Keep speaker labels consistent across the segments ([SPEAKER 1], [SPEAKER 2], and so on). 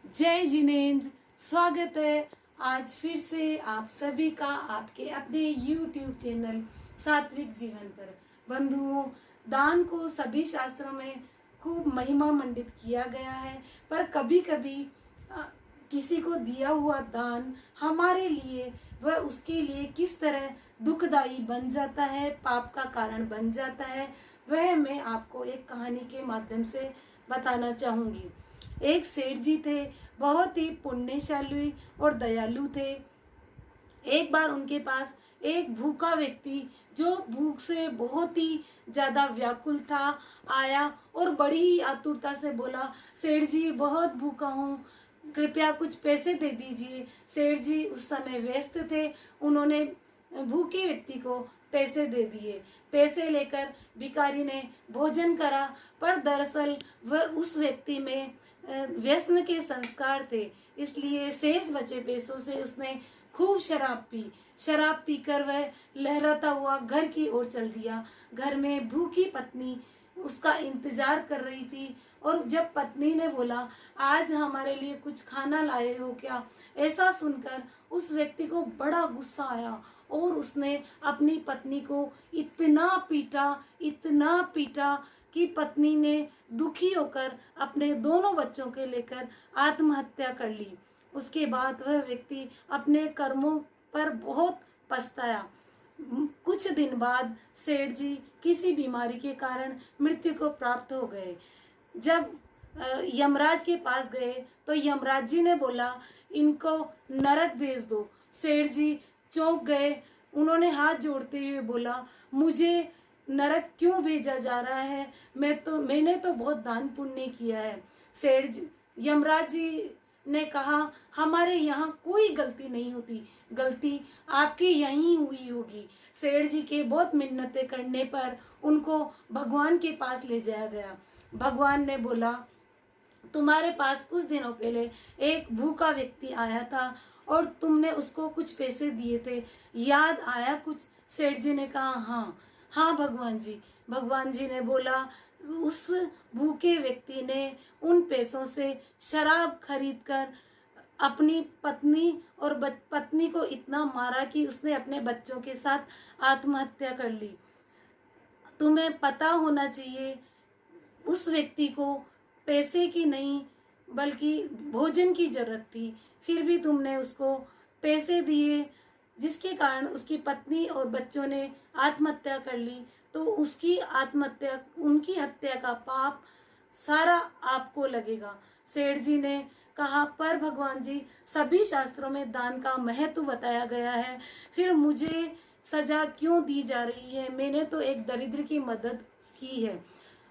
[SPEAKER 1] जय जिनेंद्र। स्वागत है आज फिर से आप सभी का आपके अपने YouTube चैनल सात्विक जीवन पर। बंधुओं, दान को सभी शास्त्रों में खूब महिमा मंडित किया गया है, पर कभी कभी किसी को दिया हुआ दान हमारे लिए वह उसके लिए किस तरह दुखदायी बन जाता है, पाप का कारण बन जाता है, वह मैं आपको एक कहानी के माध्यम से बताना चाहूंगी। एक सेठ जी थे, बहुत ही पुण्यशाली और दयालु थे। एक बार उनके पास एक भूखा व्यक्ति जो भूख से बहुत ही ज्यादा व्याकुल था आया और बड़ी ही आतुरता से बोला, सेठ जी बहुत भूखा हूँ, कृपया कुछ पैसे दे दीजिए। सेठ जी उस समय व्यस्त थे, उन्होंने भूखे व्यक्ति को पैसे दे दिए। पैसे लेकर भिखारी ने भोजन करा, पर दरअसल वह उस व्यक्ति में व्यसन के संस्कार थे, इसलिए शेष बचे पैसों से उसने खूब शराब पी। शराब पीकर वह लहराता हुआ घर की ओर चल दिया। घर में भूखी पत्नी उसका इंतजार कर रही थी, और जब पत्नी ने बोला, आज हमारे लिए कुछ खाना लाए हो क्या, ऐसा सुनकर उस व्यक्ति को बड़ा गुस्सा आया और उसने अपनी पत्नी को इतना पीटा कि पत्नी ने दुखी होकर अपने दोनों बच्चों के लेकर आत्महत्या कर ली। उसके बाद वह व्यक्ति अपने कर्मों पर बहुत पछताया। कुछ दिन बाद सेठ जी किसी बीमारी के कारण मृत्यु को प्राप्त हो गए। जब यमराज के पास गए तो यमराज जी ने बोला, इनको नरक भेज दो। सेठ जी चौंक गए, उन्होंने हाथ जोड़ते हुए बोला, मुझे नरक क्यों भेजा जा रहा है, मैंने तो बहुत दान पुण्य किया है। सेठ जी यमराज जी ने कहा, हमारे यहाँ कोई गलती नहीं होती, गलती आपके यहीं हुई होगी। सेठ जी के बहुत मिन्नतें करने पर उनको भगवान के पास ले जाया गया। भगवान ने बोला, तुम्हारे पास कुछ दिनों पहले एक भूखा व्यक्ति आया था और तुमने उसको कुछ पैसे दिए थे, याद आया कुछ? सेठ जी ने कहा, हाँ भगवान जी। भगवान जी ने बोला, उस भूखे व्यक्ति ने उन पैसों से शराब खरीदकर अपनी पत्नी और पत्नी को इतना मारा कि उसने अपने बच्चों के साथ आत्महत्या कर ली। तुम्हें पता होना चाहिए, उस व्यक्ति को पैसे की नहीं बल्कि भोजन की जरूरत थी, फिर भी तुमने उसको पैसे दिए, जिसके कारण उसकी पत्नी और बच्चों ने आत्महत्या कर ली। तो उनकी हत्या का पाप सारा आपको लगेगा। सेठ जी ने कहा, पर भगवान जी, सभी शास्त्रों में दान का महत्व बताया गया है, फिर मुझे सजा क्यों दी जा रही है? मैंने तो एक दरिद्र की मदद की है।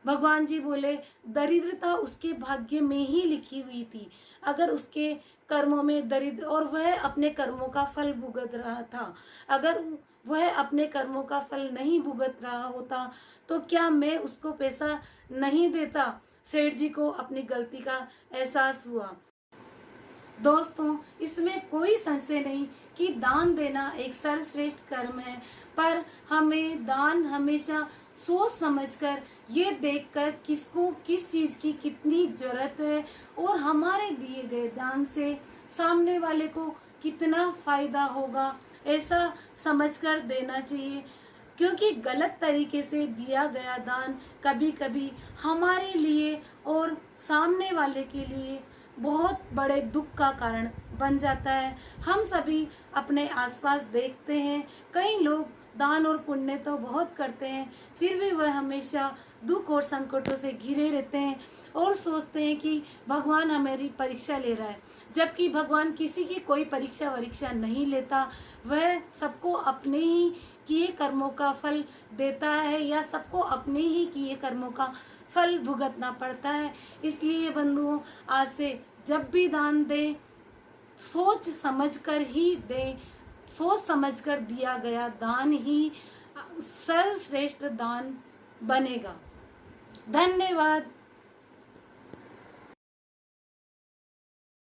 [SPEAKER 1] भगवान जी बोले, दरिद्रता उसके भाग्य में ही लिखी हुई थी। अगर उसके कर्मों में दरिद्र, और वह अपने कर्मों का फल भुगत रहा था, अगर वह अपने कर्मों का फल नहीं भुगत रहा होता तो क्या मैं उसको पैसा नहीं देता? सेठ जी को अपनी गलती का एहसास हुआ। दोस्तों, इसमें कोई संशय नहीं कि दान देना एक सर्वश्रेष्ठ कर्म है, पर हमें दान हमेशा सोच समझकर, ये देखकर किसको किस चीज की कितनी जरूरत है और हमारे दिए गए दान से सामने वाले को कितना फायदा होगा, ऐसा समझकर देना चाहिए। क्योंकि गलत तरीके से दिया गया दान कभी कभी हमारे लिए और सामने वाले के लिए बहुत बड़े दुख का कारण बन जाता है। हम सभी अपने आसपास देखते हैं, कई लोग दान और पुण्य तो बहुत करते हैं, फिर भी वह हमेशा दुख और संकटों से घिरे रहते हैं और सोचते हैं कि भगवान हमारी परीक्षा ले रहा है, जबकि भगवान किसी की कोई परीक्षा नहीं लेता। वह सबको अपने ही किए कर्मों का फल देता है, या सबको अपने ही किए कर्मों का फल भुगतना पड़ता है। इसलिए बंधुओं, आज से जब भी दान दें, सोच समझकर ही दें। सोच समझकर दिया गया दान ही सर्वश्रेष्ठ दान बनेगा। धन्यवाद।